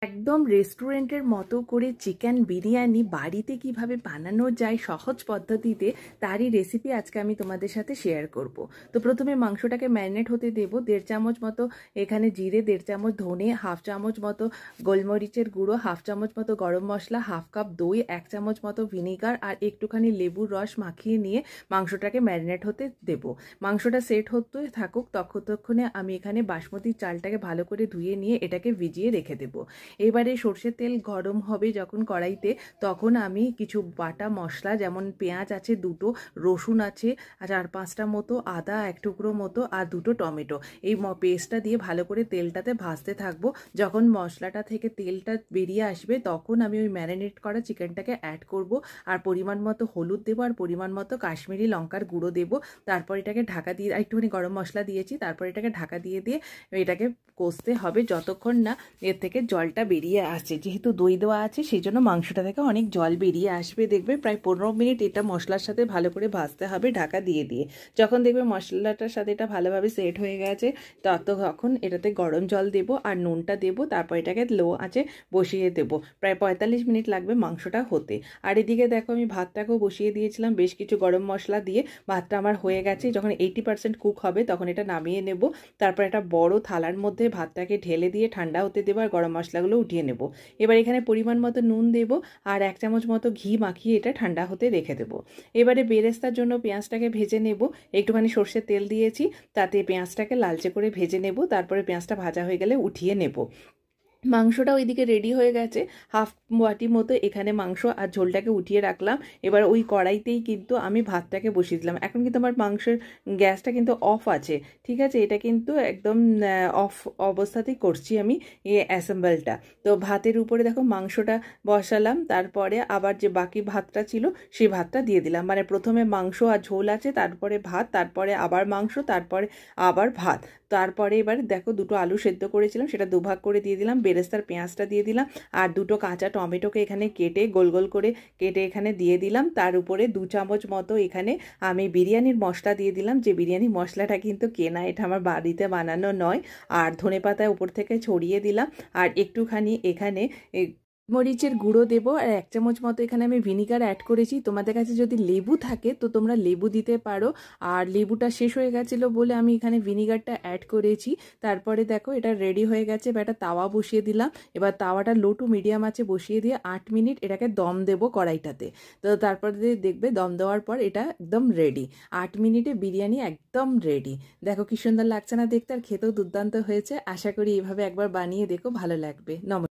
একদম রেস্টুরেন্টের মতো করে চিকেন বিরিয়ানি বাড়িতে কিভাবে বানানো যায় সহজ পদ্ধতিতে তারই রেসিপি আজকে আমি তোমাদের সাথে শেয়ার করব। তো প্রথমে মাংসটাকে ম্যারিনেট হতে দেব। 1.5 চামচ মতো এখানে জিরে, 1.5 চামচ ধনে, 1/2 চামচ মতো গোলমরিচের গুঁড়ো, 1/2 চামচ মতো গরম মশলা, 1/2 কাপ দই, 1 চামচ মতো ভিনিগার আর একটুখানি লেবুর রস মাখিয়ে নিয়ে মাংসটাকে ম্যারিনেট হতে দেব। মাংসটা সেট হতে থাকুক, ততক্ষণে আমি এখানে বাসমতি চালটাকে ভালো করে ধুয়ে নিয়ে এটাকে ভিজিয়ে রেখে দেবো। এবারে সর্ষের তেল গরম হবে যখন কড়াইতে, তখন আমি কিছু বাটা মশলা, যেমন পেঁয়াজ আছে 2টো, রসুন আছে 4-5টা মতো, আদা 1 টুকরো মতো আর 2টো টমেটো, এই পেস্টটা দিয়ে ভালো করে তেলটাতে ভাজতে থাকবো। যখন মশলাটা থেকে তেলটা বেরিয়ে আসবে তখন আমি ওই ম্যারিনেট করা চিকেনটাকে অ্যাড করব আর পরিমাণ মতো হলুদ দেবো আর পরিমাণ মতো কাশ্মীরি লঙ্কার গুঁড়ো দেবো। তারপর এটাকে ঢাকা দিয়ে একটুখানি গরম মশলা দিয়েছি, তারপর এটাকে ঢাকা দিয়ে এটাকে কষতে হবে যতক্ষণ না এর থেকে জলটা বেরিয়ে আসছে। যেহেতু দই দেওয়া আছে সেই জন্য মাংসটা থেকে অনেক জল বেরিয়ে আসবে। দেখবে প্রায় 15 মিনিট এটা মশলার সাথে ভালো করে ভাজতে হবে ঢাকা দিয়ে দিয়ে। যখন দেখবে মশলাটার সাথে এটা ভালোভাবে সেট হয়ে গেছে তখন এটাতে গরম জল দেব আর নুনটা দেব, তারপর এটাকে লো আঁচে বসিয়ে দেব। প্রায় 45 মিনিট লাগবে মাংসটা হতে। আর এদিকে দেখো আমি ভাতটাকেও বসিয়ে দিয়েছিলাম বেশ কিছু গরম মশলা দিয়ে। ভাতটা আমার হয়ে গেছে। যখন 80% কুক হবে তখন এটা নামিয়ে নেব। তারপর একটা বড় থালার মধ্যে ভাতটাকে ঢেলে দিয়ে ঠান্ডা হতে দেবো আর গরম মশলাগুলো উঠিয়ে নেব। এবার এখানে পরিমাণ মতো নুন দেব আর 1 চামচ মতো ঘি মাখিয়ে এটা ঠান্ডা হতে রেখে দেবো। এবারে বেরেস্তার জন্য পেঁয়াজটাকে ভেজে নেব। একটুখানি সর্ষের তেল দিয়েছি, তাতে পেঁয়াজটাকে লালচে করে ভেজে নেব। তারপরে পেঁয়াজটা ভাজা হয়ে গেলে উঠিয়ে নেব। মাংসটা ওইদিকে রেডি হয়ে গেছে, হাফ বাটি মতো এখানে মাংস আর ঝোলটাকে উঠিয়ে রাখলাম। এবার ওই কড়াইতেই কিন্তু আমি ভাতটাকে বসিয়ে দিলাম। এখন কিন্তু আমার মাংসের গ্যাসটা কিন্তু অফ আছে, ঠিক আছে? এটা কিন্তু একদম অফ অবস্থাতেই করছি আমি এই অ্যাসেম্বলটা। তো ভাতের উপরে দেখো মাংসটা বসালাম, তারপরে আবার যে বাকি ভাতটা ছিল সেই ভাতটা দিয়ে দিলাম। মানে প্রথমে মাংস আর ঝোল আছে, তারপরে ভাত, তারপরে আবার মাংস, তারপরে আবার ভাত। তারপরে এবার দেখো 2টো আলু সেদ্ধ করেছিলাম সেটা দুভাগ করে দিয়ে দিলাম, বেরেস্তার পেঁয়াজটা দিয়ে দিলাম আর 2টো কাঁচা টমেটোকে এখানে কেটে গোল গোল করে কেটে এখানে দিয়ে দিলাম। তার উপরে 2 চামচ মতো এখানে আমি বিরিয়ানির মশলা দিয়ে দিলাম, যে বিরিয়ানি মশলাটা কিন্তু কেনা, এটা আমার বাড়িতে বানানো নয়। আর ধনেপাতা উপর থেকে ছড়িয়ে দিলাম আর একটুখানি এখানে মরিচের গুঁড়ো দেবো আর 1 চামচ মতো এখানে আমি ভিনিগার অ্যাড করেছি। তোমাদের কাছে যদি লেবু থাকে তো তোমরা লেবু দিতে পারো, আর লেবুটা শেষ হয়ে গেছিলো বলে আমি এখানে ভিনিগারটা অ্যাড করেছি। তারপরে দেখো এটা রেডি হয়ে গেছে। এবার একটা তাওয়া বসিয়ে দিলাম। এবার তাওয়াটা লো টু মিডিয়াম আছে বসিয়ে দিয়ে 8 মিনিট এটাকে দম দেবো কড়াইটাতে। তো তারপরে দেখবে দম দেওয়ার পর এটা একদম রেডি। 8 মিনিটে বিরিয়ানি একদম রেডি। দেখো কি সুন্দর লাগছে না দেখতে, আর খেতেও দুর্দান্ত হয়েছে। আশা করি এইভাবে একবার বানিয়ে দেখো, ভালো লাগবে। নমস্কার।